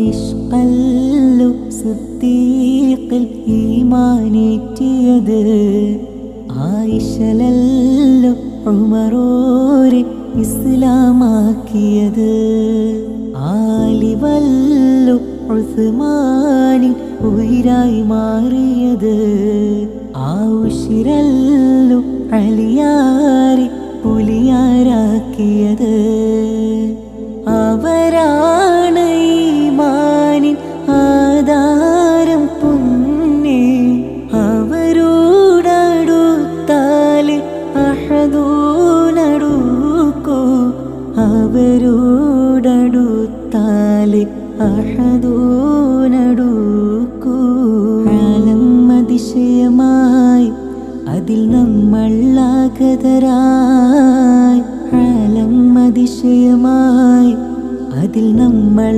ഇഷ്കല്ലു സിദ്ദീഖിൽ ഈമാനേറ്റിയത്, ആയിഷലല്ലു ഉമറോരെ ഇസ്ലാമാക്കിയത്, ആലിവല്ലു ഉസ്മാനിൽ ഉയിരായി മാറിയത്, ഔഷിരല്ലു അലിയാരെ പുലിയാരാക്കിയത്. അവരാണ് ഈമാനിൻ ആധാരം പുണ്യേ, അവരോടടുത്താല് അഹദൂനടുക്കോ, അവരോടടുത്താല് അഹദൂനടുക്കോ. ആലം അതിശയമായി അതിൽ നമ്മൾ ആഗതരായി, ആലം അതിശയമായി അതിൽ നമ്മൾ